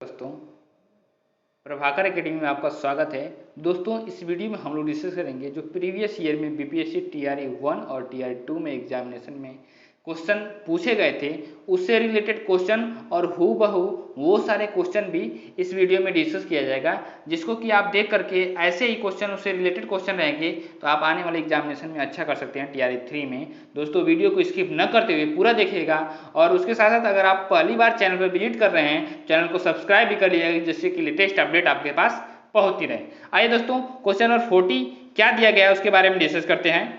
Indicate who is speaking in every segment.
Speaker 1: दोस्तों, प्रभाकर एकेडमी में आपका स्वागत है। दोस्तों, इस वीडियो में हम लोग डिस्कस करेंगे जो प्रीवियस ईयर में बीपीएससी टीआरई 1 और टीआरई 2 में एग्जामिनेशन में क्वेश्चन पूछे गए थे, उससे रिलेटेड क्वेश्चन और हूबहू वो सारे क्वेश्चन भी इस वीडियो में डिस्कस किया जाएगा, जिसको कि आप देख करके ऐसे ही क्वेश्चन उससे रिलेटेड क्वेश्चन रहेंगे तो आप आने वाले एग्जामिनेशन में अच्छा कर सकते हैं टीआरई 3 में। दोस्तों, वीडियो को स्किप न करते हुए पूरा देखिएगा और उसके साथ साथ अगर आप पहली बार चैनल पर विजिट कर रहे हैं, चैनल को सब्सक्राइब भी कर लीजिएगा जिससे कि लेटेस्ट अपडेट आपके पास पहुंचती रहे। आइए दोस्तों, क्वेश्चन नंबर 40 क्या दिया गया है उसके बारे में डिस्कस करते हैं।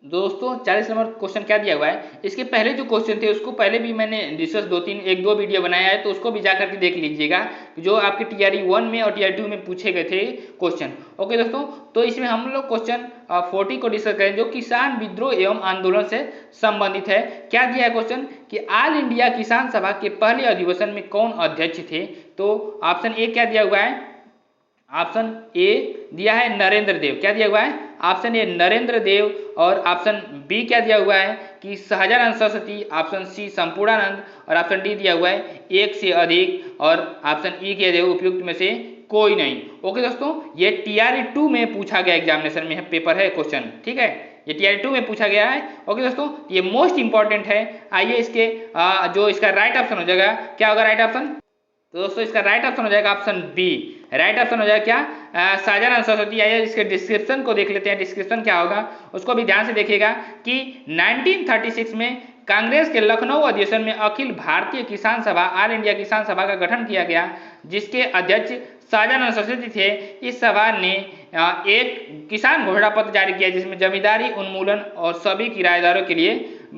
Speaker 1: दोस्तों, 40 नंबर क्वेश्चन क्या दिया हुआ है, इसके पहले जो क्वेश्चन थे उसको पहले भी मैंने डिस्कस एक दो वीडियो बनाया है, तो उसको भी जाकर के देख लीजिएगा जो आपके टीआरई 1 में और टीआरई 2 में पूछे गए थे क्वेश्चन। ओके दोस्तों, तो इसमें हम लोग क्वेश्चन 40 को डिस्कस करें जो किसान विद्रोह एवं आंदोलन से संबंधित है। क्या दिया है क्वेश्चन कि ऑल इंडिया किसान सभा के पहले अधिवेशन में कौन अध्यक्ष थे। तो ऑप्शन ए क्या दिया हुआ है, ऑप्शन ए दिया है नरेंद्र देव। क्या दिया हुआ है, ऑप्शन ए नरेंद्र देव। और ऑप्शन बी क्या दिया हुआ है कि सहजानंद सरस्वती, ऑप्शन सी संपूर्णानंद और ऑप्शन डी दिया हुआ है एक से अधिक और ऑप्शन ई के दिया उपयुक्त में से कोई नहीं। ओके दोस्तों, ये टीआरई 2 में पूछा गया एग्जामिनेशन में पेपर है क्वेश्चन, ठीक है, ये टीआरई 2 में पूछा गया है। ओके दोस्तों, ये मोस्ट इंपॉर्टेंट है। आइए इसके जो इसका राइट ऑप्शन हो जाएगा, क्या होगा राइट ऑप्शन, तो दोस्तों इसका राइट ऑप्शन हो जाएगा ऑप्शन बी। राइट ऑप्शन हो जाएगा क्या, सहजानंद सरस्वती। आइए इसके डिस्क्रिप्शन को देख लेते हैं, डिस्क्रिप्शन क्या होगा उसको भी ध्यान से देखिएगा कि 1936 में कांग्रेस के लखनऊ अधिवेशन में अखिल भारतीय किसान सभा ऑल इंडिया किसान सभा का गठन किया गया, जिसके अध्यक्ष सहजानंद सरस्वती थे। इस सभा ने एक किसान घोषणा पत्र जारी किया जिसमें जमींदारी उन्मूलन और सभी किराएदारों के लिए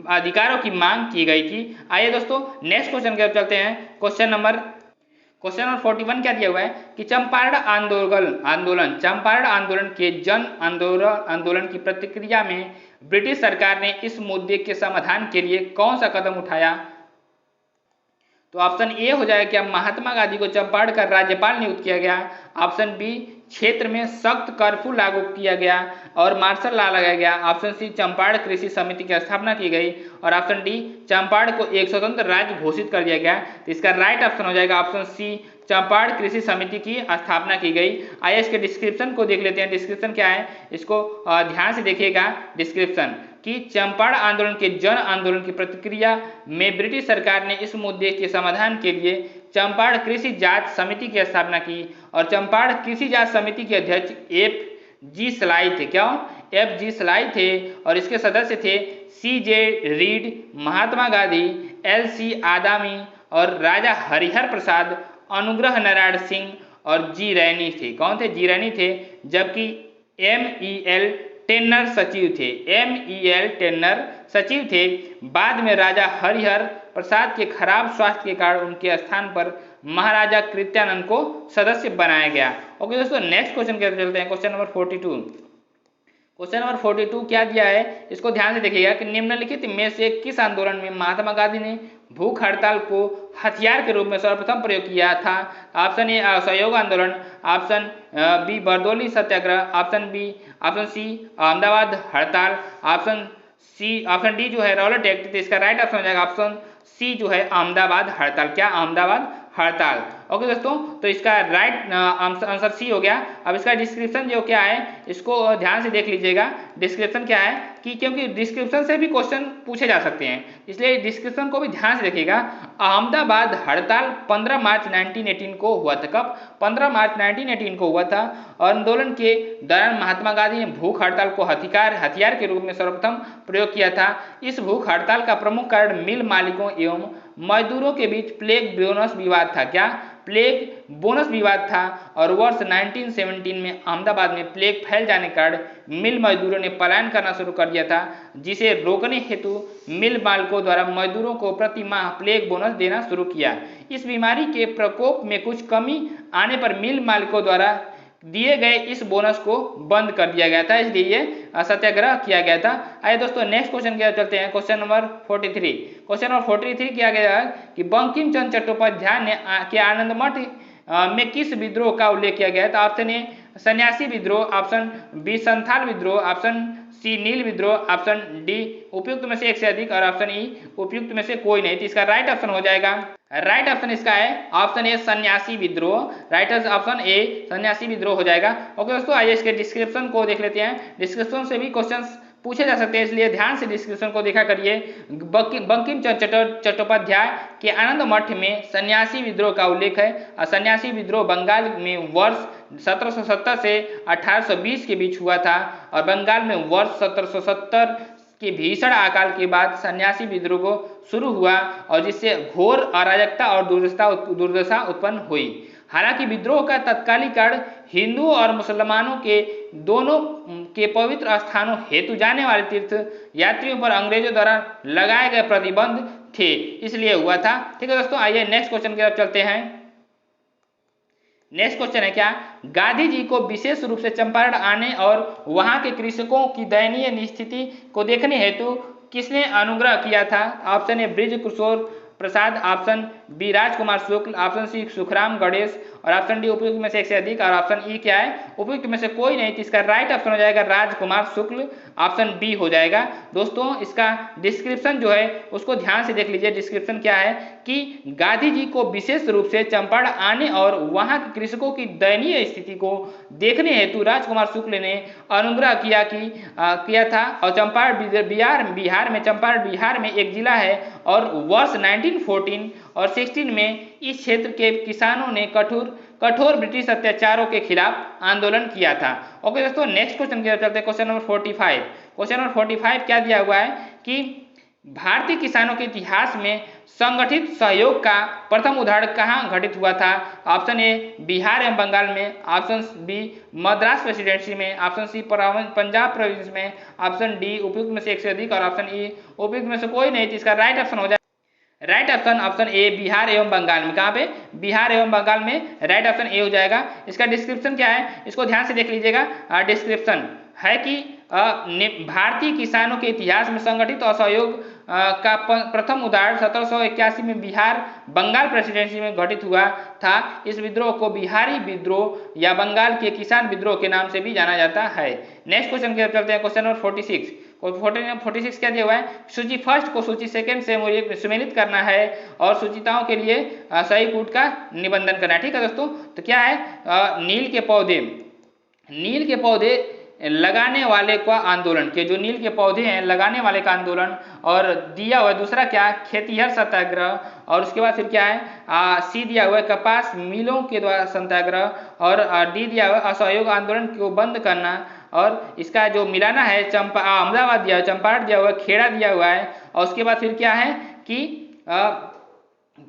Speaker 1: अधिकारों की मांग की गई थी। आइए दोस्तों नेक्स्ट क्वेश्चन की ओर चलते हैं। क्वेश्चन नंबर 41 क्या दिया हुआ है कि चंपारण आंदोलन के जन आंदोलन की प्रतिक्रिया में ब्रिटिश सरकार ने इस मुद्दे के समाधान के लिए कौन सा कदम उठाया। तो ऑप्शन ए हो जाएगा क्या, महात्मा गांधी को चंपारण का राज्यपाल नियुक्त किया गया। ऑप्शन बी, क्षेत्र में सख्त कर्फ्यू लागू किया गया और मार्शल लॉ लगाया गया। ऑप्शन सी, चंपारण कृषि समिति की स्थापना की गई और ऑप्शन डी, चंपारण को एक स्वतंत्र राज्य घोषित कर दिया गया। तो इसका राइट ऑप्शन हो जाएगा ऑप्शन सी, चंपारण कृषि समिति की स्थापना की गई। आइए इसके डिस्क्रिप्शन को देख लेते हैं। डिस्क्रिप्शन क्या है, इसको ध्यान से देखिएगा। डिस्क्रिप्शन कि चंपारण आंदोलन के जन आंदोलन की प्रतिक्रिया में ब्रिटिश सरकार ने इस मुद्दे के समाधान के लिए चंपारण कृषि जांच समिति की स्थापना की और चंपारण कृषि जांच समिति के अध्यक्ष एफ.जी. सलाई थे। क्या, एफ.जी. सलाई थे और इसके सदस्य थे CJ. Read, Mahatma Gandhi, LC. आदामी और राजा हरिहर प्रसाद, अनुग्रह नारायण सिंह और जी रैनी थे। कौन थे, जी रैनी थे। जबकि एम.ई.एल. टेन्नर सचिव थे, एम.ई.एल. टेन्नर सचिव थे। बाद में राजा हरिहर प्रसाद के खराब स्वास्थ्य के कारण उनके स्थान पर महाराजा कृत्यानंद को सदस्य बनाया गया। ओके दोस्तों, नेक्स्ट क्वेश्चन की तरफ चलते हैं। Question number 42। क्वेश्चन नंबर 42 क्या दिया है, इसको ध्यान से देखिएगा कि निम्नलिखित में से किस आंदोलन में महात्मा गांधी ने भूख हड़ताल को हथियार के रूप में सर्वप्रथम प्रयोग किया था। ऑप्शन ए, असहयोग आंदोलन। ऑप्शन बी, बरदौली सत्याग्रह। ऑप्शन सी, अहमदाबाद हड़ताल। ऑप्शन डी जो है रॉलेट एक्ट। तो इसका राइट ऑप्शन हो जाएगा ऑप्शन सी जो है अहमदाबाद हड़ताल। क्या, अहमदाबाद हड़ताल। ओके दोस्तों, तो इसका राइट आंसर सी हो गया। अब इसका डिस्क्रिप्शन जो क्या है इसको ध्यान से देख लीजिएगा। डिस्क्रिप्शन क्या है कि क्योंकि डिस्क्रिप्शन से भी क्वेश्चन पूछे जा सकते हैं, इसलिए डिस्क्रिप्शन को भी ध्यान से देखिएगा। अहमदाबाद हड़ताल 15 मार्च 1918 को हुआ था। कब, 15 मार्च 1918 को हुआ था। आंदोलन के दौरान महात्मा गांधी ने भूख हड़ताल को हथियार के रूप में सर्वप्रथम प्रयोग किया था। इस भूख हड़ताल का प्रमुख कारण मिल मालिकों एवं मजदूरों के बीच प्लेग बोनस विवाद था। क्या, प्लेग बोनस विवाद था और वर्ष 1917 में अहमदाबाद में प्लेग फैल जाने के कारण मिल मजदूरों ने पलायन करना शुरू कर दिया था, जिसे रोकने हेतु मिल मालिकों द्वारा मजदूरों को प्रति माह प्लेग बोनस देना शुरू किया। इस बीमारी के प्रकोप में कुछ कमी आने पर मिल मालिकों द्वारा दिए गए इस बोनस को बंद कर दिया गया था, इसलिए ये सत्याग्रह किया गया था। आइए दोस्तों नेक्स्ट क्वेश्चन की ओर चलते हैं। Question number 43। क्वेश्चन नंबर 43 किया गया है कि बंकिम चंद्र चट्टोपाध्याय ने के आनंद मठ में किस विद्रोह का उल्लेख किया गया है। तो ऑप्शन ए, सन्यासी विद्रोह, ऑप्शन बी संथाल विद्रोह, ऑप्शन सी नील विद्रोह, ऑप्शन डी उपयुक्त में से एक से अधिक और ऑप्शन ई उपयुक्त में से कोई नहीं। तो इसका राइट ऑप्शन हो जाएगा, राइट ऑप्शन इसका है ऑप्शन ए सन्यासी विद्रोह। राइट ऑप्शन ए सन्यासी विद्रोह हो जाएगा। ओके दोस्तों, आइए इसके डिस्क्रिप्शन को देख लेते हैं। डिस्क्रिप्शन से भी क्वेश्चंस पूछे जा सकते हैं, इसलिए ध्यान से डिस्क्रिप्शन को देखा करिए। बंकिम चंद्र चट्टोपाध्याय के आनंद मठ में सन्यासी विद्रोह का उल्लेख है। और सन्यासी विद्रोह बंगाल में वर्ष 1770 से 1820 के बीच हुआ था और बंगाल में वर्ष 1770 के भीषण अकाल के बाद सन्यासी विद्रोह शुरू हुआ और जिससे घोर अराजकता और दुर्दशा उत्पन्न हुई। हालांकि विद्रोह का तत्कालीन कारण हिंदुओं और मुसलमानों के दोनों के पवित्र स्थानों हेतु जाने वाले तीर्थ यात्रियों पर अंग्रेजों द्वारा लगाए गए प्रतिबंध थे, इसलिए हुआ था। ठीक है दोस्तों, आइए नेक्स्ट क्वेश्चन की तरफ चलते हैं। नेक्स्ट क्वेश्चन है क्या, गांधी जी को विशेष रूप से चंपारण आने और वहां के कृषकों की दयनीय स्थिति को देखने हेतु किसने अनुग्रह किया था? Option A Brij Kishore Prasad, option B Rajkumar Shukla, option C Sukhram Ganesh और ऑप्शन डी उपयुक्त में से एक से अधिक और ऑप्शन ई क्या है, उपयुक्त में से कोई नहीं। तो इसका राइट ऑप्शन हो जाएगा राजकुमार शुक्ल, ऑप्शन बी हो जाएगा। दोस्तों इसका डिस्क्रिप्शन जो है उसको ध्यान से देख लीजिए। डिस्क्रिप्शन क्या है कि गांधी जी को विशेष रूप से चंपारण आने और वहां के कृषकों की दयनीय स्थिति को देखने हेतु राजकुमार शुक्ल ने अनुग्रह किया था। और चंपारण बिहार में चंपारण बिहार में एक जिला है और वर्ष 1914 और 16 में इस क्षेत्र के किसानों ने कठोर ब्रिटिश अत्याचारों के खिलाफ आंदोलन किया था। ओके दोस्तों, नेक्स्ट क्वेश्चन की तरफ चलते हैं। Question number 45। क्वेश्चन नंबर 45 क्या दिया हुआ है कि भारतीय किसानों के इतिहास में संगठित सहयोग का प्रथम उदाहरण कहाँ घटित हुआ था? ऑप्शन ए बिहार एवं बंगाल में, ऑप्शन बी मद्रास प्रेसिडेंसी में, ऑप्शन सी पंजाब प्रोविंस में, ऑप्शन डी उपयुक्त में से एक से अधिक और ऑप्शन ई उपयुक्त में से कोई नहीं। तो इसका राइट ऑप्शन हो जाए राइट ऑप्शन ए बिहार एवं बंगाल में। कहाँ पे? बिहार एवं बंगाल में राइट ऑप्शन ए हो जाएगा। इसका डिस्क्रिप्शन क्या है इसको ध्यान से देख लीजिएगा। डिस्क्रिप्शन है कि भारतीय किसानों के इतिहास में संगठित असहयोग का प्रथम उदाहरण 1781 में बिहार बंगाल प्रेसिडेंसी में घटित हुआ था। इस विद्रोह को बिहारी विद्रोह या बंगाल के किसान विद्रोह के नाम से भी जाना जाता है। नेक्स्ट क्वेश्चन की तरफ चलते हैं। Question number 46। 46 क्या दिया हुआ है, सूची फर्स्ट को सूची सेकंड से सम्मिलित करना है और सूचिताओं के लिए सही कूट का निबंधन करना है। ठीक है दोस्तों, तो क्या है, नील के पौधे लगाने वाले का आंदोलन के जो नील के पौधे हैं लगाने वाले का आंदोलन, और दिया हुआ दूसरा क्या, खेतिहर सत्याग्रह, और उसके बाद फिर क्या है सी दिया हुआ है कपास मिलों के द्वारा सत्याग्रह, और डी दिया हुआ असहयोग आंदोलन को बंद करना, और इसका जो मिलाना है अहमदाबाद दिया हुआ, चंपारण दिया हुआ है, खेड़ा दिया हुआ है, और उसके बाद फिर क्या है कि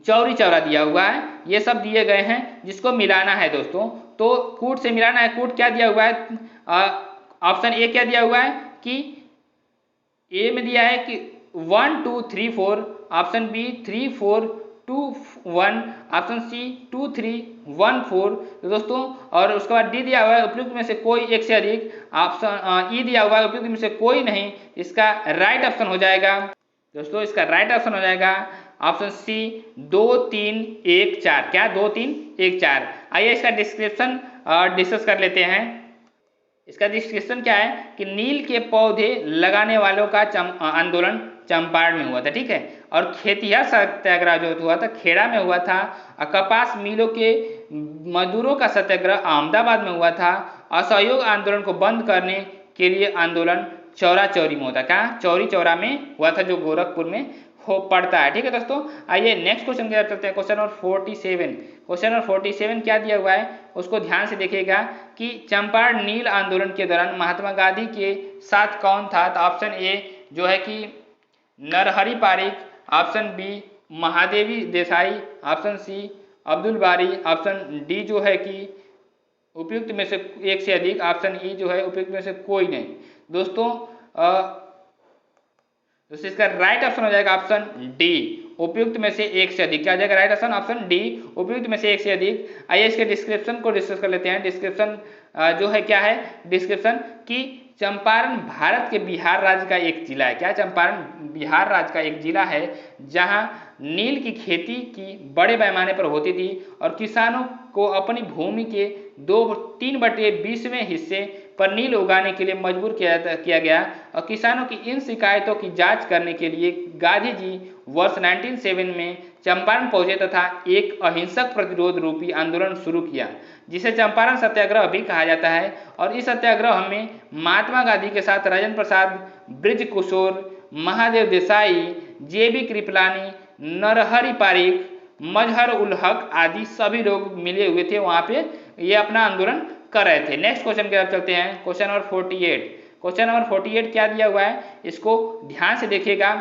Speaker 1: चौरी चौरा दिया हुआ है। ये सब दिए गए हैं जिसको मिलाना है दोस्तों। तो कूट से मिलाना है। कूट क्या दिया हुआ है, ऑप्शन ए क्या दिया हुआ है कि ए में दिया है कि 1 2 3 4, ऑप्शन बी 3 4 2 1, ऑप्शन सी 2 3 1 4 दोस्तों, और उसके बाद डी दिया हुआ है उपयुक्त में से कोई एक से अधिक, ऑप्शन ई दिया हुआ है उपयुक्त में से कोई नहीं। इसका राइट ऑप्शन हो जाएगा दोस्तों, इसका राइट ऑप्शन हो जाएगा ऑप्शन सी 2 3 1 4। क्या 2 3 1 4। आइए इसका डिस्क्रिप्शन डिस्कस कर लेते हैं। इसका डिस्क्रिप्शन क्या है कि नील के पौधे लगाने वालों का आंदोलन चंपारण में हुआ था। ठीक है, और खेतिहर सत्याग्रह जो हुआ था खेड़ा में हुआ था, और कपास मिलों के मजदूरों का सत्याग्रह अहमदाबाद में हुआ था, असहयोग आंदोलन को बंद करने के लिए आंदोलन चौरा चौरी में होता। क्या चौरी चौरा में हुआ था जो गोरखपुर में हो पड़ता है। ठीक है दोस्तों, आइए नेक्स्ट क्वेश्चन की तरफ चलते हैं। Question number 47। क्वेश्चन नंबर 47 क्या दिया हुआ है उसको ध्यान से देखिएगा कि चंपारण नील आंदोलन के दौरान महात्मा गांधी के साथ कौन था? तो ऑप्शन ए जो है कि Narhari Parikh, option B Mahadevi Desai, option C Abdul Bari, option D जो है कि उपयुक्त में से एक से अधिक, ऑप्शन ई जो है उपयुक्त में से कोई नहीं। दोस्तों इसका राइट ऑप्शन हो जाएगा ऑप्शन डी उपयुक्त में से एक से अधिक। क्या जाएगा राइट ऑप्शन? ऑप्शन डी उपयुक्त में से एक से अधिक। आइए इसके डिस्क्रिप्शन को डिस्कस कर लेते हैं। डिस्क्रिप्शन जो है क्या है, डिस्क्रिप्शन कि चंपारण भारत के बिहार राज्य का एक जिला है। क्या चंपारण बिहार राज्य का एक जिला है जहां नील की खेती की बड़े पैमाने पर होती थी और किसानों को अपनी भूमि के 3/20वें हिस्से पर नील उगाने के लिए मजबूर किया गया और किसानों की इन शिकायतों की जांच करने के लिए गांधी जी वर्ष 1907 में चंपारण पहुंचे तथा एक अहिंसक प्रतिरोध रूपी आंदोलन शुरू किया जिसे चंपारण सत्याग्रह भी कहा जाता है। और इस सत्याग्रह में महात्मा गांधी के साथ राजेंद्र प्रसाद, ब्रिज किशोर, महादेव देसाई, JB कृपलानी, नरहरि पारिख, मजहर उल हक आदि सभी लोग मिले हुए थे वहां पे, ये अपना आंदोलन कर रहे थे। नेक्स्ट क्वेश्चन की तरफ चलते हैं, क्वेश्चन नंबर 48। क्वेश्चन नंबर 48 क्या दिया हुआ है, इसको ध्यान से देखिएगा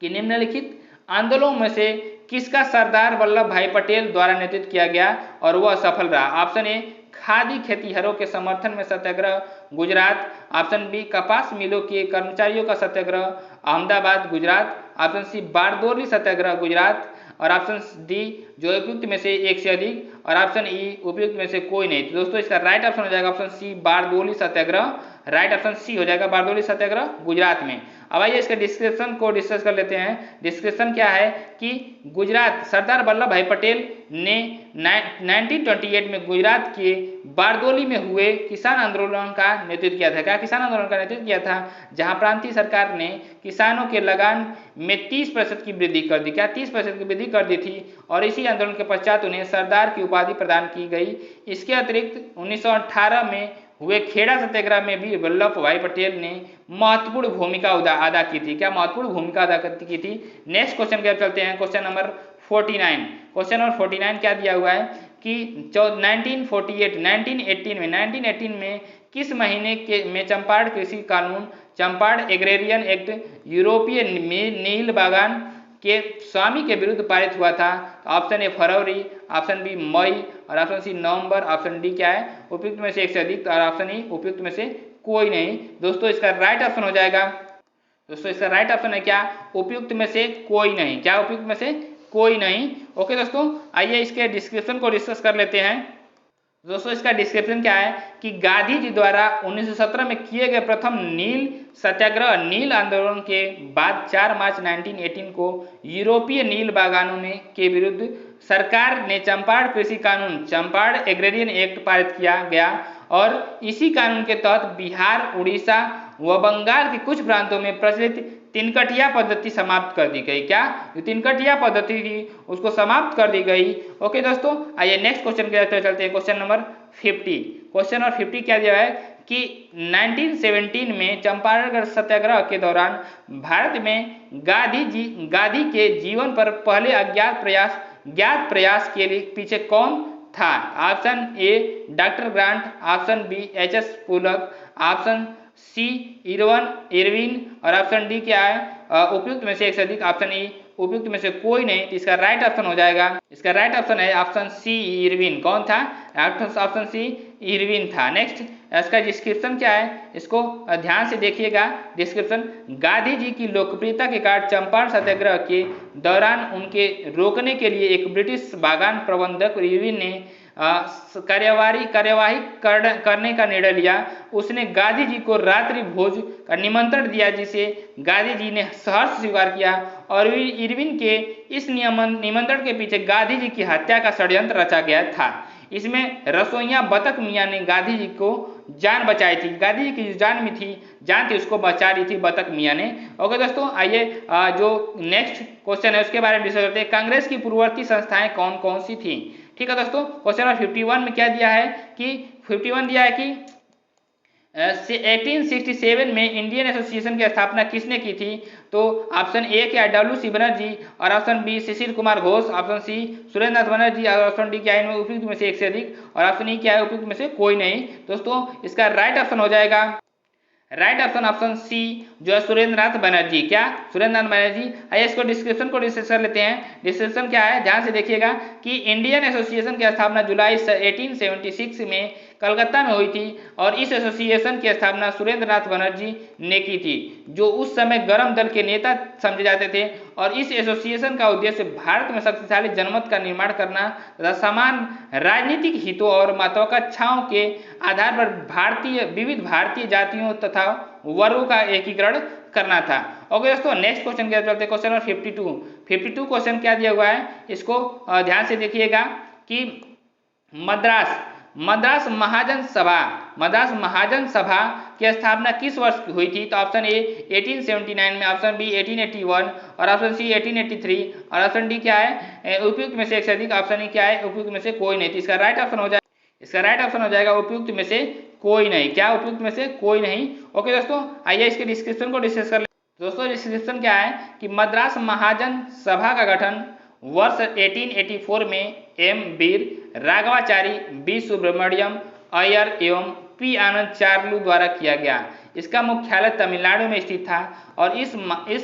Speaker 1: कि निम्नलिखित आंदोलनों में से किसका सरदार वल्लभ भाई पटेल द्वारा नेतृत्व किया गया और वह सफल रहा। ऑप्शन ए खादी खेतीहरों के समर्थन में सत्याग्रह गुजरात, ऑप्शन बी कपास मिलों के कर्मचारियों का सत्याग्रह अहमदाबाद गुजरात, ऑप्शन सी बारदोली सत्याग्रह गुजरात और ऑप्शन डी जो उपयुक्त में से एक से अधिक और ऑप्शन ई उपयुक्त में से कोई नहीं। तो दोस्तों इसका राइट ऑप्शन हो जाएगा option C Bardoli Satyagraha, right option सी हो जाएगा बारदोली सत्याग्रह गुजरात में। अब आइए इसके डिस्क्रिप्शन को डिस्कस कर लेते हैं। डिस्क्रिप्शन क्या है कि गुजरात सरदार वल्लभ भाई पटेल ने 1928 में गुजरात के बारदोली में हुए किसान आंदोलन का नेतृत्व किया था। क्या किसान आंदोलन का नेतृत्व किया था, जहां प्रांतीय सरकार ने किसानों के लगान में 30% की वृद्धि कर दी। क्या 30% की वृद्धि कर दी थी और इसी आंदोलन के पश्चात उन्हें सरदार की उपाधि प्रदान की गई। इसके अतिरिक्त 1918 में हुए खेड़ा सत्याग्रह में भी वल्लभ भाई पटेल ने महत्वपूर्ण भूमिका अदा की थी। क्या महत्वपूर्ण भूमिका अदा की थी। नेक्स्ट क्वेश्चन की तरफ चलते हैं, क्वेश्चन नंबर 49। क्वेश्चन नंबर 49 क्या दिया हुआ है कि 1918 में किस महीने में चंपारण कृषि कानून, चंपारण एग्रेरियन एक्ट, यूरोपीय नील बागान के स्वामी के विरुद्ध पारित हुआ था। ऑप्शन ए फरवरी, ऑप्शन बी मई और ऑप्शन सी नवंबर, ऑप्शन डी क्या है उपयुक्त में से एक से अधिक और ऑप्शन ई उपयुक्त में से कोई नहीं। दोस्तों इसका राइट ऑप्शन हो जाएगा, दोस्तों इसका राइट ऑप्शन है क्या उपयुक्त में से कोई नहीं। क्या उपयुक्त में से कोई नहीं। ओके दोस्तों, आइए इसके डिस्क्रिप्शन को डिस्कस कर लेते हैं। दोस्तों इसका डिस्क्रिप्शन क्या है कि गांधी जी द्वारा 1917 में किए गए प्रथम नील सत्याग्रह नील आंदोलन के बाद 4 मार्च 1918 को यूरोपीय नील बागानों में के विरुद्ध सरकार ने चंपारण कृषि कानून, चंपारण एग्रेरियन एक्ट पारित किया गया और इसी कानून के तहत बिहार, उड़ीसा व बंगाल के कुछ प्रांतों में प्रचलित तिनकटिया पद्धति समाप्त कर दी गई। क्या जो तिनकटिया पद्धति थी उसको समाप्त कर दी गई। ओके दोस्तों, आइए नेक्स्ट क्वेश्चन की तरफ चलते हैं, क्वेश्चन नंबर 50। क्वेश्चन नंबर 50 क्या दिया है कि 1917 में चंपारण सत्याग्रह के दौरान भारत में गांधी के जीवन पर पहले ज्ञात प्रयास के लिए पीछे कौन था। Option A doctor Grant, option B HS Pulak, option C Irwin और ऑप्शन डी क्या है उपयुक्त में से एक से अधिक, ऑप्शन ई उपयुक्त में से कोई नहीं। तो इसका राइट ऑप्शन हो जाएगा, इसका राइट ऑप्शन है ऑप्शन सी इरविन। कौन था, ऑप्शन सी इरविन था। नेक्स्ट इसका डिस्क्रिप्शन क्या है, इसको ध्यान से देखिएगा। डिस्क्रिप्शन गांधी जी की लोकप्रियता के कारण चंपारण सत्याग्रह के दौरान उनके रोकने के लिए एक ब्रिटिश बागान प्रबंधक इरविन ने कार्यवाही करने का निर्णय लिया। उसने गांधी जी को रात्रि भोज का निमंत्रण दिया जिसे गांधी जी ने सहर्ष स्वीकार किया और इरविन के इस निमंत्रण के पीछे गांधी जी की हत्या का षड्यंत्र रचा गया था। इसमें रसोइया बतक मियाँ ने गांधी जी को जान बचाई थी। गांधी जी की जो जान थी उसको बचा रही थी बतक मियाँ ने। ओके दोस्तों, आइए जो नेक्स्ट क्वेश्चन है उसके बारे में डिस्कस करते हैं। कांग्रेस की पूर्ववर्ती संस्थाएं कौन कौन सी थी। ठीक है दोस्तों, क्वेश्चन नंबर 51 में क्या दिया है कि 51 दिया है कि 1867 में इंडियन एसोसिएशन की स्थापना किसने की थी। तो ऑप्शन ए क्या है WC बनर्जी और option B Shishir Kumar Ghosh, option C Surendra नाथ बनर्जी और ऑप्शन डी क्या है इनमें उपयुक्त में से एक से अधिक और ऑप्शन ई क्या है उपयुक्त में से कोई नहीं। दोस्तों इसका राइट ऑप्शन हो जाएगा, राइट ऑप्शन सी जो है सुरेंद्र नाथ बनर्जी। क्या सुरेंद्र नाथ बनर्जी। आइए इसको डिस्क्रिप्शन को डिस्कस कर लेते हैं। डिस्क्रिप्शन क्या है ध्यान से देखिएगा कि इंडियन एसोसिएशन की स्थापना जुलाई 1876 में कलकत्ता में हुई थी और इस एसोसिएशन की स्थापना सुरेंद्र नाथ बनर्जी ने की थी जो उस समय गरम दल के नेता समझे जाते थे। और इस एसोसिएशन का उद्देश्य भारत में शक्तिशाली जनमत का निर्माण करना तथा समान राजनीतिक हितों और महत्वाकांक्षाओं के आधार पर विविध भारतीय जातियों तथा वर्गों का एकीकरण करना था। ओके दोस्तों, नेक्स्ट क्वेश्चन की तरफ चलते हैं, क्वेश्चन नंबर 52। 52 क्वेश्चन क्या दिया हुआ है, इसको ध्यान से देखिएगा कि मद्रास महाजन सभा की स्थापना किस वर्ष हुई थी? तो ऑप्शन ए 1879 में, ऑप्शन बी 1881 और ऑप्शन सी 1883 और ऑप्शन डी क्या है, उपयुक्त में से एक से अधिक। ऑप्शन ई क्या है, उपयुक्त में से कोई नहीं। तो इसका राइट ऑप्शन हो जाएगा उपयुक्त में से कोई नहीं। क्या? उपयुक्त में से कोई नहीं। ओके दोस्तों, आइए इसके डिस्क्रिप्शन को डिस्कस कर ले। दोस्तों डिस्क्रिप्शन क्या है कि मद्रास महाजन सभा का गठन वर्ष 1884 में एम वीर राघवाचारी, बी सुब्रमण्यम अय्यर एवं पी आनंद चार्लू द्वारा किया गया। इसका मुख्यालय तमिलनाडु में स्थित था और इस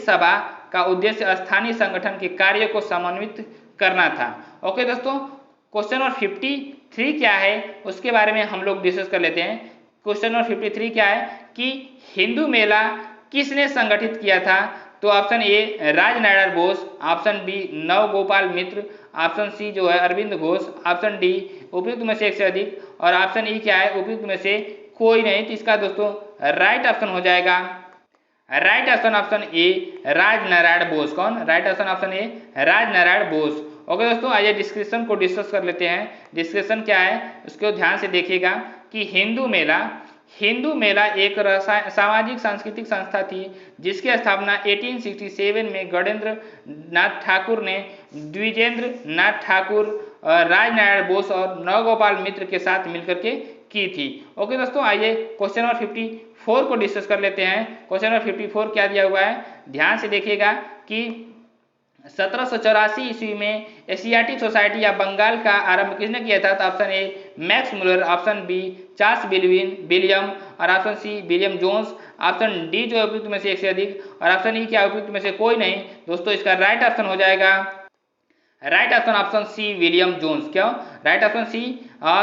Speaker 1: सभा का उद्देश्य स्थानीय संगठन के कार्यों को समन्वित करना था। ओके दोस्तों, क्वेश्चन नंबर 53 क्या है उसके बारे में हम लोग डिस्कस कर लेते हैं। क्वेश्चन नंबर 53 क्या है कि हिंदू मेला किसने संगठित किया था? तो option A Rajnarayan Bose, option B Nabagopal Mitra, option C जो है अरविंद घोष, ऑप्शन डी उपयुक्त में से एक से अधिक और ऑप्शन ई क्या है, उपयुक्त में से कोई नहीं। तो इसका दोस्तों राइट ऑप्शन हो जाएगा, right option A Rajnarayan Bose. कौन? Right option A Rajnarayan Bose. Okay दोस्तों, आइए डिस्क्रिप्शन को डिस्कस कर लेते हैं। डिस्क्रिप्शन क्या है उसको ध्यान से देखिएगा कि हिंदू मेला एक सामाजिक सांस्कृतिक संस्था थी जिसकी स्थापना 1867 में गणेंद्र नाथ ठाकुर ने द्विजेंद्र नाथ ठाकुर, राजनारायण बोस और नवगोपाल मित्र के साथ मिलकर के की थी। ओके दोस्तों, आइए क्वेश्चन नंबर 54 को डिस्कस कर लेते हैं। क्वेश्चन नंबर 54 क्या दिया हुआ है, ध्यान से देखिएगा कि 1784 ईस्वी में एशियाटिक सोसाइटी या बंगाल का आरंभ किसने किया था? तो option A Max Muller, option B Charles William और option C William Jones, option D जो है उपयुक्त में से एक से अधिक और ऑप्शन ई क्या उपयुक्त में से कोई नहीं। दोस्तों इसका राइट ऑप्शन हो जाएगा, right option C William Jones. क्यों? राइट ऑप्शन सी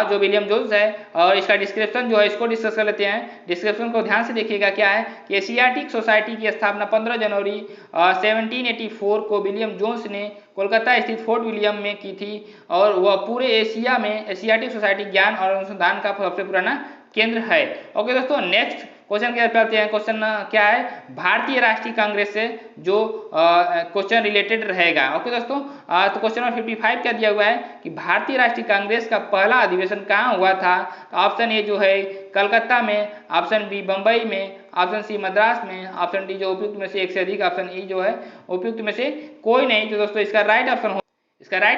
Speaker 1: जो विलियम जोन्स है। और इसका डिस्क्रिप्शन जो है इसको डिस्कस कर लेते हैं। डिस्क्रिप्शन को ध्यान से देखिएगा क्या है कि एशियाटिक सोसाइटी की स्थापना 15 जनवरी 1784 को विलियम जोन्स ने कोलकाता स्थित फोर्ट विलियम में की थी और वह पूरे एशिया में एशियाटिक सोसाइटी ज्ञान और अनुसंधान का सबसे पुराना केंद्र है। ओके दोस्तों, नेक्स्ट क्वेश्चन क्या करते हैं। क्वेश्चन क्या है, भारतीय राष्ट्रीय कांग्रेस से जो क्वेश्चन रिलेटेड रहेगा। ओके दोस्तों, तो क्वेश्चन नंबर 55 क्या दिया हुआ है कि भारतीय राष्ट्रीय कांग्रेस का पहला अधिवेशन कहाँ हुआ था? तो ऑप्शन ए जो है कलकत्ता में, ऑप्शन बी बम्बई में, ऑप्शन सी मद्रास में, ऑप्शन डी जो उपयुक्त में से एक से अधिक, ऑप्शन ई जो है उपयुक्त में से कोई नहीं। तो दोस्तों इसका राइट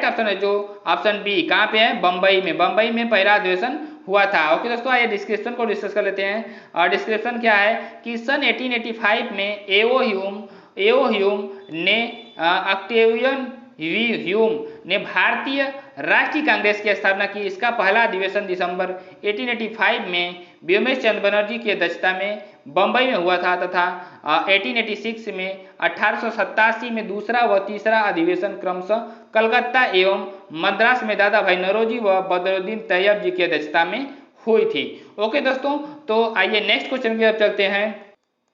Speaker 1: ऑप्शन है जो ऑप्शन बी कहाँ पे है, बम्बई में। बम्बई में पहला अधिवेशन हुआ था। ओके दोस्तों, आइए डिस्क्रिप्शन को डिस्कस कर लेते हैं। और डिस्क्रिप्शन क्या है कि सन 1885 में एओ ह्यूम ने ऑक्टेवियन ह्यूम ने भारतीय राष्ट्रीय कांग्रेस की स्थापना की। इसका पहला अधिवेशन दिसंबर 1885 में व्योमेश चंद्र बनर्जी की अध्यक्षता में बम्बई में हुआ था तथा 1886 में 1887 में दूसरा व तीसरा अधिवेशन क्रमशः कलकत्ता एवं मद्रास में दादा भाई नौरोजी व बदरुद्दीन तैयब जी की अध्यक्षता में हुई थी। ओके दोस्तों, तो आइए नेक्स्ट क्वेश्चन की तरफ चलते हैं।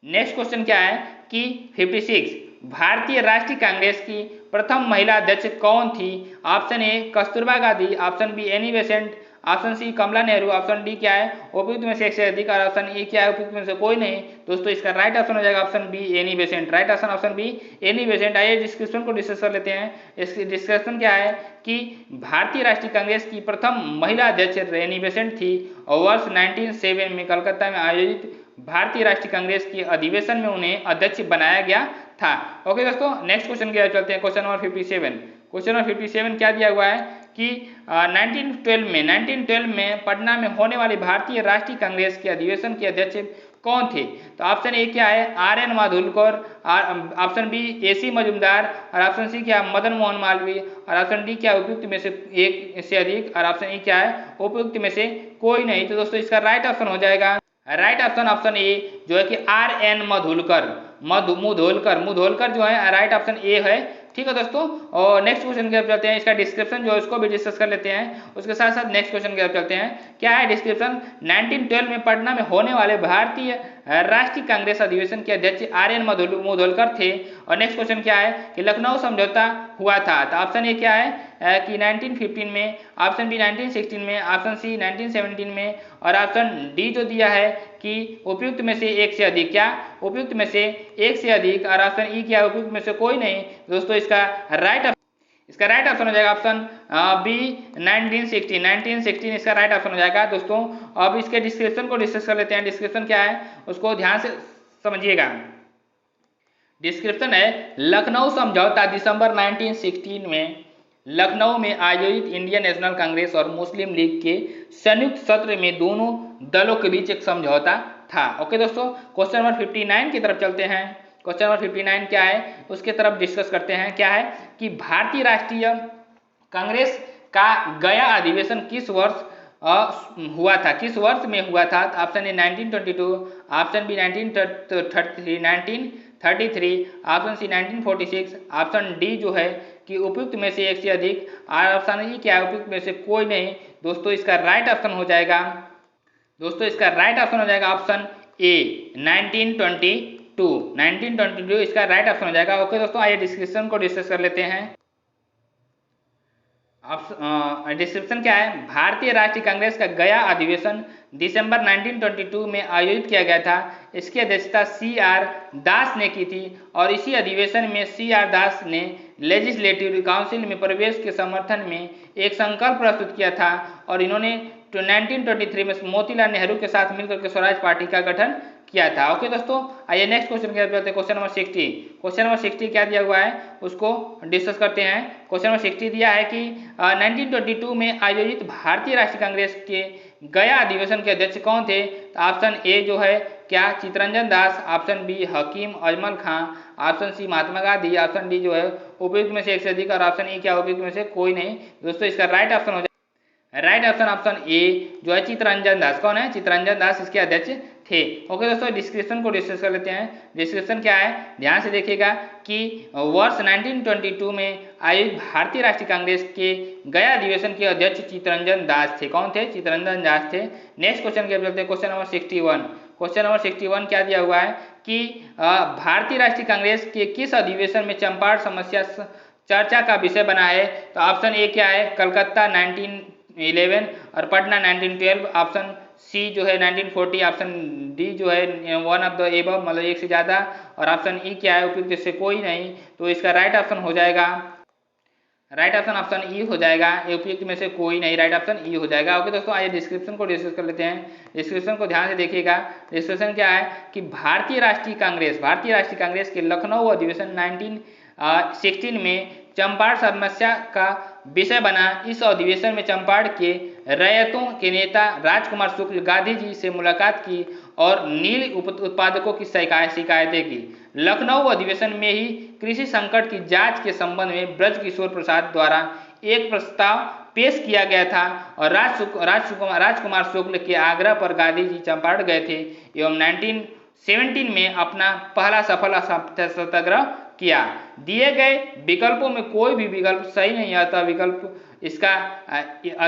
Speaker 1: नेक्स्ट क्वेश्चन क्या है कि 56 भारतीय राष्ट्रीय कांग्रेस की प्रथम महिला अध्यक्ष कौन थी? Option A Kasturba Gandhi, option B Annie Besant, option C Kamala Nehru, option D क्या है, उपयुक्त में से एक से अधिक और ऑप्शन ई क्या है, उपयुक्त में से कोई नहीं। दोस्तों इसका राइट ऑप्शन हो जाएगा option B Annie Besant. Right option B Annie Besant. आइए डिस्क्रिप्शन को डिस्कस कर लेते हैं। इसकी डिस्कशन क्या है कि भारतीय राष्ट्रीय कांग्रेस की प्रथम महिला अध्यक्ष एनी बेसेंट थी और वर्ष 1907 में कलकत्ता में आयोजित भारतीय राष्ट्रीय कांग्रेस के अधिवेशन में उन्हें अध्यक्ष बनाया गया था। ओके दोस्तों, नेक्स्ट क्वेश्चन की तरफ चलते हैं। Question number 57। क्वेश्चन नंबर 57 क्या दिया हुआ है कि 1912 में पटना में होने वाली भारतीय राष्ट्रीय कांग्रेस के अधिवेशन के अध्यक्ष कौन थे? तो ऑप्शन ए क्या है, R N. Mudholkar, option B A C. Mazumdar और ऑप्शन सी क्या है, मदन मोहन मालवीय और ऑप्शन डी क्या है, उपयुक्त में से एक से अधिक और ऑप्शन ई क्या है, उपयुक्त में से कोई नहीं। तो दोस्तों इसका राइट ऑप्शन हो जाएगा, राइट ऑप्शन ए जो है कि आर.एन. मुधोलकर जो है राइट ऑप्शन ए है। ठीक है दोस्तों, और नेक्स्ट क्वेश्चन की तरफ चलते हैं। इसका डिस्क्रिप्शन जो है उसको भी डिस्कस कर लेते हैं। उसके साथ साथ नेक्स्ट क्वेश्चन की तरफ चलते हैं। क्या है डिस्क्रिप्शन, 1912 में पटना में होने वाले भारतीय राष्ट्रीय कांग्रेस अधिवेशन के अध्यक्ष आर.एन. मुधोलकर थे। और नेक्स्ट क्वेश्चन क्या है कि लखनऊ समझौता हुआ था। तो ऑप्शन ए क्या है, कि 1915 में, ऑप्शन बी 1916 में, ऑप्शन सी 1917 में, और ऑप्शन डी जो दिया है कि उपयुक्त में से एक से अधिक। क्या? उपयुक्त में से एक से अधिक। और ऑप्शन ई क्या? उपयुक्त में से कोई नहीं। दोस्तों इसका राइट ऑप्शन हो जाएगा ऑप्शन बी 1916 इसका राइट ऑप्शन हो जाएगा। दोस्तों अब इसके डिस्क्रिप्शन को डिस्कस कर लेते हैं। डिस्क्रिप्शन क्या है उसको ध्यान से समझिएगा। डिस्क्रिप्शन है, लखनऊ समझौता दिसंबर 1916 में लखनऊ में आयोजित इंडियन नेशनल कांग्रेस और मुस्लिम लीग के संयुक्त सत्र में दोनों दलों के बीच एक समझौता था। ओके दोस्तों, क्वेश्चन नंबर 59 की तरफ चलते हैं। क्वेश्चन नंबर 59 क्या है उसके तरफ डिस्कस करते हैं। क्या है कि भारतीय राष्ट्रीय कांग्रेस का गया अधिवेशन किस वर्ष हुआ था, किस वर्ष में हुआ था? Option A 1922, option B 1933, option C 1946, option D जो है कि उपयुक्त में से एक से अधिक, और ऑप्शन ई क्या है? उपयुक्त में से कोई नहीं। दोस्तों इसका राइट ऑप्शन हो जाएगा, दोस्तों इसका राइट ऑप्शन हो जाएगा ऑप्शन ए 1922 इसका राइट ऑप्शन हो जाएगा। ओके दोस्तों, आइए डिस्क्रिप्शन को डिस्कस कर लेते हैं। डिस्क्रिप्शन क्या है? भारतीय राष्ट्रीय कांग्रेस का गया अधिवेशन दिसंबर 1922 में आयोजित किया गया था। इसकी अध्यक्षता CR दास ने की थी और इसी अधिवेशन में CR दास ने लेजिस्लेटिव काउंसिल में प्रवेश के समर्थन में एक संकल्प प्रस्तुत किया था और इन्होंने 1923 में मोतीलाल नेहरू के साथ मिलकर के स्वराज पार्टी का गठन किया था। ओके दोस्तों, आइए नेक्स्ट क्वेश्चन की तरफ चलते हैं। Question number 60। क्वेश्चन नंबर 60 क्या दिया हुआ है उसको डिस्कस करते हैं। क्वेश्चन नंबर 60 दिया है कि 1922 में आयोजित भारतीय राष्ट्रीय कांग्रेस के गया अधिवेशन के अध्यक्ष कौन थे? तो ऑप्शन ए जो है क्या? चित्तरंजन दास, ऑप्शन बी हकीम अजमल खां, option C Mahatma Gandhi, option D जो है उपयुक्त में से एक से अधिक, और ऑप्शन ई क्या? उपयुक्त में से कोई नहीं। दोस्तों इसका राइट ऑप्शन हो जाए, राइट ऑप्शन ए जो है चित्तरंजन दास। कौन है? चित्तरंजन दास इसके अध्यक्ष थे। ओके दोस्तों, डिस्क्रिप्शन को डिस्कस कर लेते हैं। डिस्क्रिप्शन क्या है ध्यान से देखिएगा कि वर्ष 1922 में आयोजित भारतीय राष्ट्रीय कांग्रेस के गया अधिवेशन के अध्यक्ष चित्तरंजन दास थे। कौन थे? चित्तरंजन दास थे। नेक्स्ट क्वेश्चन की तरफ चलते हैं। Question number 61। क्वेश्चन नंबर 61 क्या दिया हुआ है कि भारतीय राष्ट्रीय कांग्रेस के किस अधिवेशन में चंपारण समस्या चर्चा का विषय बना है? तो ऑप्शन ए क्या है? कलकत्ता 1911 और पटना 1912, ऑप्शन सी जो है 1940, ऑप्शन डी जो है वन ऑफ द एबव मतलब एक से ज़्यादा, और ऑप्शन ई क्या है? उपयुक्त से कोई नहीं। तो इसका राइट ऑप्शन हो जाएगा, राइट ऑप्शन ई हो जाएगा। उपयुक्त में से कोई नहीं, राइट ऑप्शन ई हो जाएगा। ओके दोस्तों, आइए डिस्क्रिप्शन को डिस्कस कर लेते हैं। डिस्क्रिप्शन को ध्यान से देखिएगा। डिस्क्रिप्शन क्या है कि भारतीय राष्ट्रीय कांग्रेस के लखनऊ अधिवेशन 1916 में चंपारण समस्या का विषय बना। इस अधिवेशन में चंपारण के रैयतों के नेता राजकुमार शुक्ल गांधी जी से मुलाकात की और नील उत्पादकों की शिकायतें की। लखनऊ अधिवेशन में ही कृषि संकट की जांच के संबंध में ब्रजकिशोर प्रसाद द्वारा एक प्रस्ताव पेश किया गया था और राजकुमार शुक्ल के आग्रह पर गांधी जी चंपारण गए थे एवं 1917 में अपना पहला सफल सत्याग्रह किया। दिए गए विकल्पों में कोई भी विकल्प सही नहीं आता। विकल्प इसका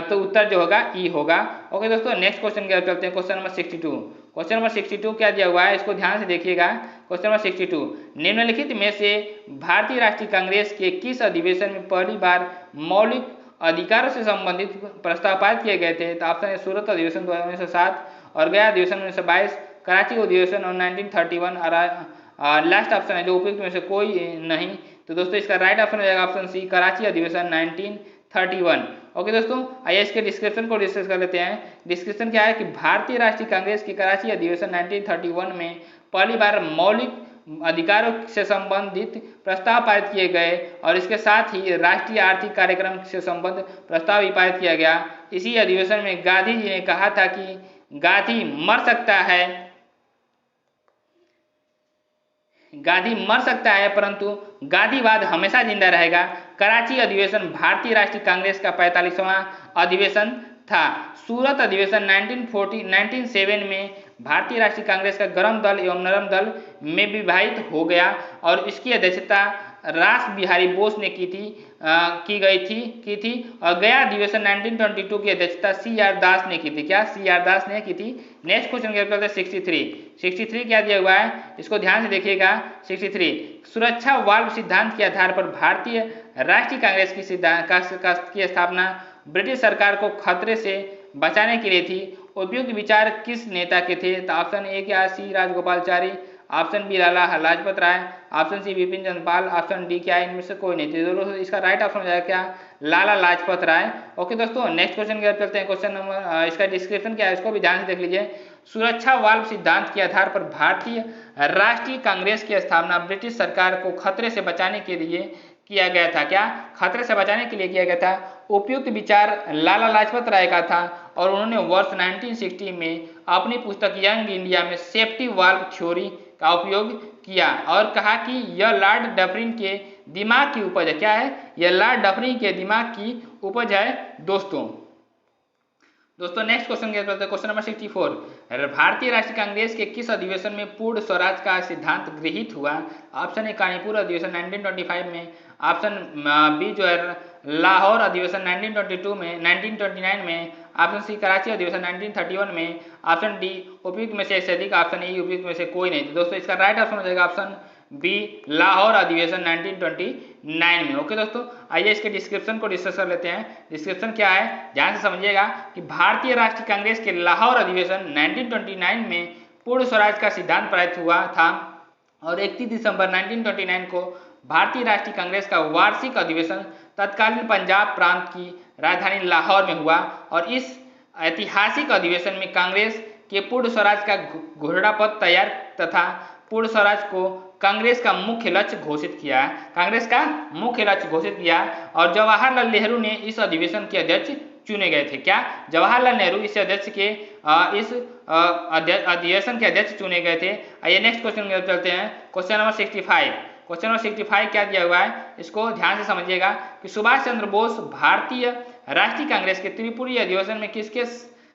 Speaker 1: तो उत्तर जो होगा ई होगा। ओके दोस्तों, नेक्स्ट क्वेश्चन की तरफ चलते हैं। Question number 62। क्वेश्चन नंबर 62 क्या दिया हुआ है इसको ध्यान से देखिएगा। क्वेश्चन नंबर 62, निम्नलिखित में से भारतीय राष्ट्रीय कांग्रेस के किस अधिवेशन में पहली बार मौलिक अधिकारों से संबंधित प्रस्ताव पारित किए गए थे? तो ऑप्शन है सूरत अधिवेशन 1907 और गया अधिवेशन 1922, कराची अधिवेशन 1931, और लास्ट ऑप्शन है जो उपयुक्त में से कोई नहीं। तो दोस्तों इसका राइट ऑप्शन हो जाएगा ऑप्शन सी कराची अधिवेशन 1931। ओके दोस्तों, आइए इसके डिस्क्रिप्शन को डिस्कस कर लेते हैं। डिस्क्रिप्शन क्या है कि भारतीय राष्ट्रीय कांग्रेस के कराची अधिवेशन 1931 में पहली बार मौलिक अधिकारों से संबंधित प्रस्ताव पारित किए गए और इसके साथ ही राष्ट्रीय आर्थिक कार्यक्रम से संबंधित प्रस्ताव भी पारित किया गया। इसी अधिवेशन में गांधी जी ने कहा था कि गांधी मर सकता है परंतु गांधीवाद हमेशा जिंदा रहेगा। कराची अधिवेशन भारतीय राष्ट्रीय कांग्रेस का 45वां अधिवेशन था। सूरत अधिवेशन 1907 में भारतीय राष्ट्रीय कांग्रेस का गर्म दल एवं नरम दल में विभाजित हो गया और इसकी अध्यक्षता रास बिहारी बोस ने की थी और गया अधिवेशन 1922 की अध्यक्षता CR दास ने की थी। क्या CR दास ने की थी। नेक्स्ट क्वेश्चन की करते हैं 63 क्या दिया हुआ है, इसको ध्यान से देखिएगा। 63 सुरक्षा वाल्व सिद्धांत के आधार पर भारतीय राष्ट्रीय कांग्रेस की स्थापना ब्रिटिश सरकार को खतरे से बचाने के लिए थी। उपयुक्त विचार किस नेता के थे। तो ऑप्शन ए क्या C Rajagopalachari, option B Lala Lajpat Rai, option C Bipin Chandra Pal, option D क्या है, इनमें से कोई नहीं। तो दोस्तों इसका राइट ऑप्शन हो जाएगा क्या, लाला लाजपत राय। ओके दोस्तों नेक्स्ट क्वेश्चन की तरफ चलते हैं। क्वेश्चन नंबर इसका डिस्क्रिप्शन क्या है इसको भी ध्यान से देख लीजिए। सुरक्षा वाल्व सिद्धांत के आधार पर भारतीय राष्ट्रीय कांग्रेस की स्थापना ब्रिटिश सरकार को खतरे से बचाने के लिए किया गया था। क्या, खतरे से बचाने के लिए किया गया था। उपयुक्त विचार लाला लाजपत राय का था और उन्होंने वर्ष 1960 में अपनी पुस्तक यंग इंडिया में सेफ्टी वाल्व थ्योरी का उपयोग किया और कहा कि यह लॉर्ड डफरिन के दिमाग की उपज है। क्या है, यह लॉर्ड डफरिन के दिमाग की उपज है दोस्तों नेक्स्ट क्वेश्चन क्वेश्चन नंबर 64 भारतीय राष्ट्रीय कांग्रेस के किस अधिवेशन में पूर्ण स्वराज का सिद्धांत गृहीत हुआ। ऑप्शन ए कानपुर अधिवेशन 1925 में, ऑप्शन बी जो है लाहौर अधिवेशन 1929 में, ऑप्शन सी कराची अधिवेशन 1931 में, ऑप्शन डी उपयुक्त में से अधिक, ऑप्शन ई उपयुक्त में से कोई नहीं। तो दोस्तों इसका राइट ऑप्शन हो जाएगा ऑप्शन बी लाहौर अधिवेशन 1929 में। ओके दोस्तों आइए इसके डिस्क्रिप्शन को डिस्कस कर लेते हैं। डिस्क्रिप्शन क्या है ध्यान से समझिएगा कि भारतीय राष्ट्रीय कांग्रेस के लाहौर अधिवेशन 1929 में पूर्ण स्वराज का सिद्धांत पारित हुआ था और 31 दिसंबर 1929 को भारतीय राष्ट्रीय कांग्रेस का वार्षिक अधिवेशन तत्कालीन पंजाब प्रांत की राजधानी लाहौर में हुआ और इस ऐतिहासिक अधिवेशन में कांग्रेस के पूर्ण स्वराज का घोषणापत्र तैयार तथा पूर्ण स्वराज को कांग्रेस का मुख्य लक्ष्य घोषित किया और जवाहरलाल नेहरू ने इस अधिवेशन के अध्यक्ष चुने गए थे। क्या, जवाहरलाल नेहरू इस अध्यक्ष के अधिवेशन के अध्यक्ष चुने गए थे। आइए नेक्स्ट क्वेश्चन की तरफ चलते हैं। क्वेश्चन नंबर 65 क्वेश्चन नंबर 65 क्या दिया हुआ है इसको ध्यान से समझिएगा कि सुभाष चंद्र बोस भारतीय राष्ट्रीय कांग्रेस के त्रिपुरी अधिवेशन में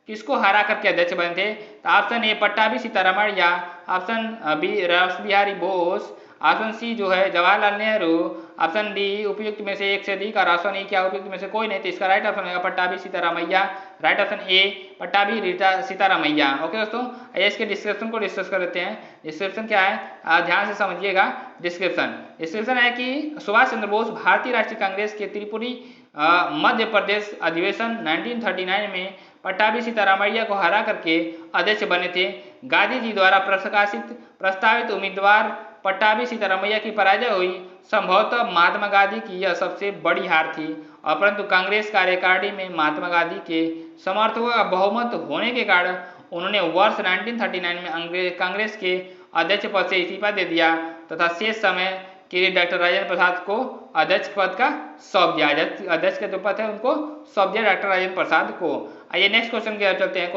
Speaker 1: किसको हरा करके अध्यक्ष बने थे। तो ऑप्शन ए पट्टाभी सीतारमण या ऑप्शन बी रास बिहारी बोस, ऑप्शन सी जो है जवाहरलाल नेहरू, ऑप्शन डी उपयुक्त में से एक से अधिक और ऑप्शन ई क्या उपयुक्त में से कोई नहीं। तो इसका राइट ऑप्शन होगा पट्टाभी सीतारामैया। राइट ऑप्शन ए पट्टाभी सीतारामैया। ओके दोस्तों आइए इसके डिस्क्रिप्शन को डिस्कस कर लेते हैं। डिस्क्रिप्शन क्या है ध्यान से समझिएगा। डिस्क्रिप्शन है कि सुभाष चंद्र बोस भारतीय राष्ट्रीय कांग्रेस के त्रिपुरी मध्य प्रदेश अधिवेशन 1939 में पट्टाभी सीतारामैया को हरा करके अध्यक्ष बने थे। गांधी जी द्वारा प्रस्तावित उम्मीदवार पट्टाभी सीतारामैया की पराजय हुई। संभवतः महात्मा गांधी की यह सबसे बड़ी हार थी और परंतु कांग्रेस कार्यकारिणी में महात्मा गांधी के समर्थकों का बहुमत होने के कारण उन्होंने वर्ष 1939 में कांग्रेस के अध्यक्ष पद से इस्तीफा दे दिया तथा शेष समय के लिए डॉक्टर राजेंद्र प्रसाद को अध्यक्ष पद का सौंप दिया। अध्यक्ष के जो पद है उनको सौंप दिया डॉक्टर राजेंद्र प्रसाद को। आइए नेक्स्ट क्वेश्चन की तरफ चलते हैं।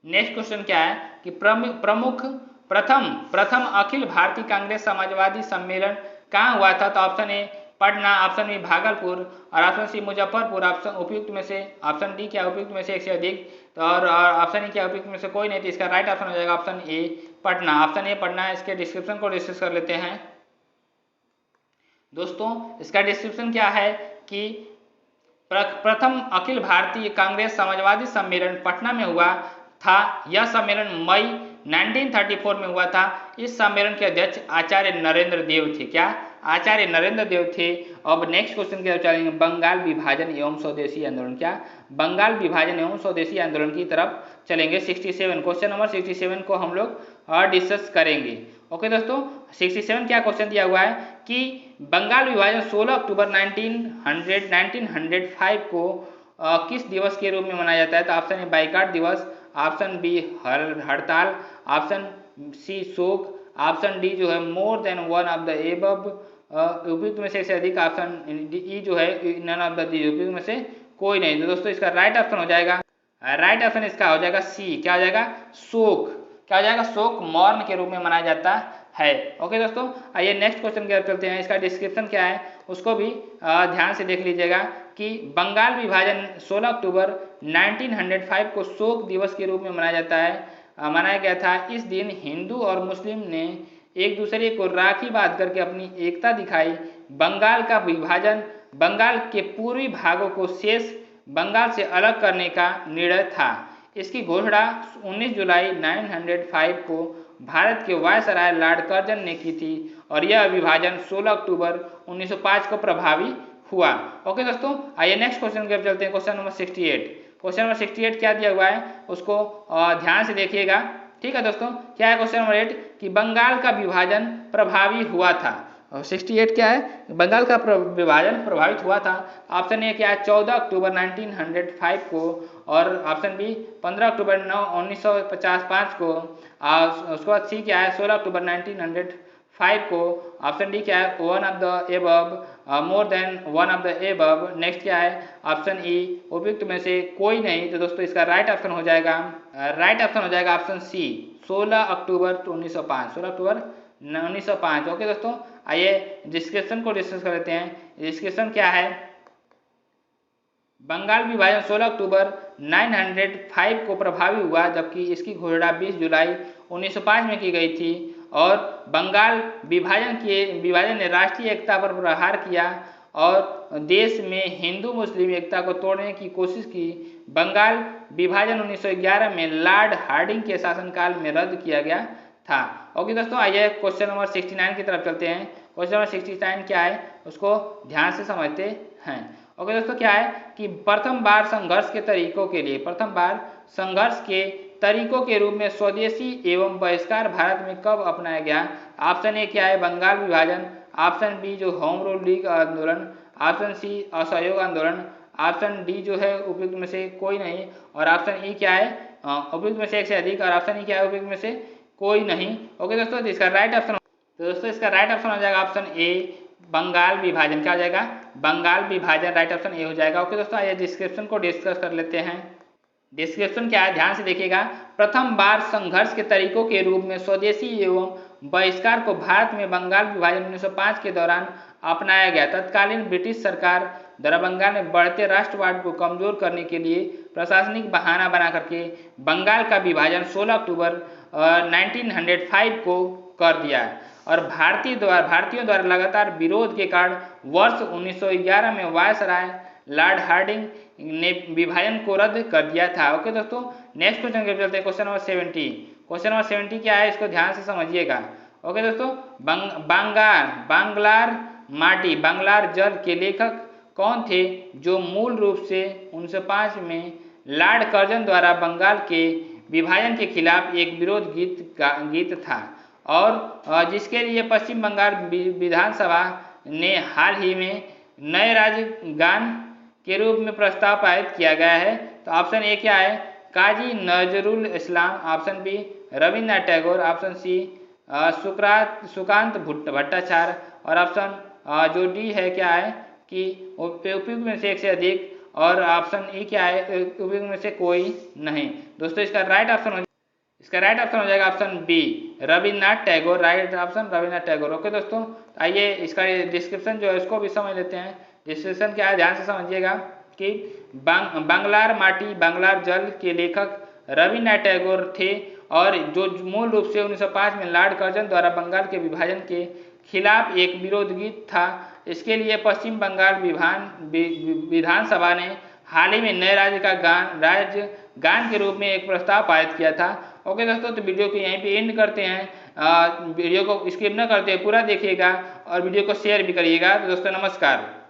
Speaker 1: नेक्स्ट क्वेश्चन क्या है कि प्रथम अखिल भारतीय कांग्रेस समाजवादी सम्मेलन कहाँ हुआ था। तो option A Patna, option B Bhagalpur और ऑप्शन सी मुजफ्फरपुर। ऑप्शन उपयुक्त में से ऑप्शन डी क्या उपयुक्त में से एक से अधिक तो और ऑप्शन ई क्या उपयुक्त में से कोई नहीं। तो इसका राइट ऑप्शन हो जाएगा option A Patna. Option A Patna. इसके डिस्क्रिप्शन को डिस्कस कर लेते हैं दोस्तों। इसका डिस्क्रिप्शन क्या है कि प्रथम अखिल भारतीय कांग्रेस समाजवादी सम्मेलन पटना में हुआ था। यह सम्मेलन मई 1934 में हुआ था। इस सम्मेलन के अध्यक्ष आचार्य नरेंद्र देव थे। क्या, आचार्य नरेंद्र देव थे। अब नेक्स्ट क्वेश्चन की तरफ चलेंगे। बंगाल विभाजन एवं स्वदेशी आंदोलन। क्या, बंगाल विभाजन एवं स्वदेशी आंदोलन की तरफ चलेंगे। 67 क्वेश्चन नंबर 67 को हम लोग डिस्कस करेंगे। ओके दोस्तों 67 क्या क्वेश्चन दिया हुआ है कि बंगाल विभाजन 16 अक्टूबर 1905 को किस दिवस के रूप में मनाया जाता है। तो ऑप्शन ए बाइकाट दिवस, ऑप्शन बी हड़ताल, ऑप्शन सी शोक, ऑप्शन डी जो है more than one of the above उपयुक्त में से अधिक, ऑप्शन ई जो है नन ऑफ द उपयुक्त में से कोई नहीं। तो दोस्तों इसका राइट ऑप्शन हो जाएगा राइट ऑप्शन इसका हो जाएगा सी। क्या हो जाएगा, शोक। क्या हो जाएगा, शोक मौर्न के रूप में मनाया जाता है। ओके दोस्तों आइए नेक्स्ट क्वेश्चन की तरफ चलते हैं। इसका डिस्क्रिप्शन क्या है उसको भी ध्यान से देख लीजिएगा कि बंगाल विभाजन 16 अक्टूबर 1905 को शोक दिवस के रूप में मनाया गया था। इस दिन हिंदू और मुस्लिम ने एक दूसरे को राखी बांध करके अपनी एकता दिखाई। बंगाल का विभाजन बंगाल के पूर्वी भागों को शेष बंगाल से अलग करने का निर्णय था। इसकी घोषणा 19 जुलाई 905 को भारत के वायसराय लॉर्ड कर्जन ने की थी और यह विभाजन 16 अक्टूबर 1905 को प्रभावी हुआ। ओके दोस्तों, आइए नेक्स्ट क्वेश्चन की ओर चलते हैं। Question number 68। क्वेश्चन नंबर 68 क्या दिया हुआ है उसको ध्यान से देखिएगा। ठीक है दोस्तों, क्या है क्वेश्चन नंबर 8 कि बंगाल का विभाजन प्रभावी हुआ था। 68 क्या है, बंगाल का विभाजन प्रभावित हुआ था। ऑप्शन ए क्या है 14 अक्टूबर 1905 को और ऑप्शन बी 15 अक्टूबर 1955 को। उसके बाद सी क्या है 16 अक्टूबर 1905 को। ऑप्शन डी क्या है one of the above, more than one of the above. Next क्या है ऑप्शन ई उपयुक्त में से कोई नहीं। तो दोस्तों इसका राइट ऑप्शन हो जाएगा ऑप्शन सी 16 अक्टूबर 1905, 16 अक्टूबर 1905। ओके दोस्तों, आइए डिस्क्रिप्शन को डिस्कस कर लेते हैं। डिस्क्रिप्शन क्या है, बंगाल विभाजन 16 अक्टूबर 905 को प्रभावी हुआ जबकि इसकी घोषणा 20 जुलाई 1905 में की गई थी और बंगाल विभाजन ने राष्ट्रीय एकता पर प्रहार किया और देश में हिंदू मुस्लिम एकता को तोड़ने की कोशिश की। बंगाल विभाजन 1911 में लॉर्ड हार्डिंग के शासनकाल में रद्द किया गया था। ओके दोस्तों, आइए क्वेश्चन नंबर 69 की तरफ चलते हैं। क्वेश्चन नंबर 69 क्या है उसको ध्यान से समझते हैं। ओके दोस्तों, क्या है कि प्रथम बार संघर्ष के तरीकों के रूप में स्वदेशी एवं बहिष्कार भारत में कब अपनाया गया। ऑप्शन ए क्या है बंगाल विभाजन, ऑप्शन बी जो होम रूल लीग आंदोलन, ऑप्शन सी असहयोग आंदोलन, ऑप्शन डी जो है उपयुक्त में से कोई नहीं और ऑप्शन ई क्या है उपयुक्त में से एक से अधिक और ऑप्शन ई क्या है उपयुक्त में से कोई नहीं। ओके दोस्तों, तो इसका राइट ऑप्शन हो जाएगा ऑप्शन ए बंगाल विभाजन। क्या हो जाएगा बंगाल विभाजन, राइट ऑप्शन ए हो जाएगा। ओके दोस्तों, आइए डिस्क्रिप्शन को डिस्कस कर लेते हैं। डिस्क्रिप्शन क्या है ध्यान से देखिएगा। प्रथम बार संघर्ष के तरीकों के रूप में स्वदेशी एवं बहिष्कार को भारत में बंगाल विभाजन 1905 के दौरान अपनाया गया। तत्कालीन ब्रिटिश सरकार द्वारा बंगाल में बढ़ते राष्ट्रवाद को कमजोर करने के लिए प्रशासनिक बहाना बना करके बंगाल का विभाजन 16 अक्टूबर 1905 को कर दिया और भारतीयों द्वारा लगातार विरोध के कारण वर्ष 1911 में वायसराय लॉर्ड हार्डिंग ने विभाजन को रद्द कर दिया था। ओके दोस्तों, नेक्स्ट क्वेश्चन के चलते हैं। Question number 70। क्वेश्चन नंबर 70 क्या है इसको ध्यान से समझिएगा। ओके दोस्तों, बांग्लार माटी बांग्लार जल के लेखक कौन थे जो मूल रूप से 1905 में लॉर्ड कर्जन द्वारा बंगाल के विभाजन के खिलाफ एक विरोध गीत था और जिसके लिए पश्चिम बंगाल विधानसभा ने हाल ही में नए राज्य गान के रूप में प्रस्ताव पारित किया गया है। तो ऑप्शन ए क्या है Kazi Nazrul Islam, option B Rabindranath Tagore, option C Sukanta Bhattacharya और ऑप्शन जो डी है क्या है कि उपयुक्त में से एक से अधिक और ऑप्शन ई क्या है उपयुक्त में से कोई नहीं। दोस्तों इसका राइट ऑप्शन हो जाएगा option B Rabindranath Tagore, right option Rabindranath Tagore. Okay दोस्तों, आइए इसका डिस्क्रिप्शन जो है इसको भी समझ लेते हैं। डिस्क्रिप्शन क्या है ध्यान से समझिएगा कि बांग्लार माटी बांग्लार जल के लेखक रविन्द्रनाथ टैगोर थे और जो मूल रूप से 1905 में लॉर्ड कर्जन द्वारा बंगाल के विभाजन के खिलाफ एक विरोध गीत था। इसके लिए पश्चिम बंगाल विधानसभा ने हाल ही में नए राज्य गान के रूप में एक प्रस्ताव पारित किया था। ओके दोस्तों, तो वीडियो को यहीं पे एंड करते हैं। वीडियो को स्किप न करते पूरा देखिएगा और वीडियो को शेयर भी करिएगा। तो दोस्तों नमस्कार।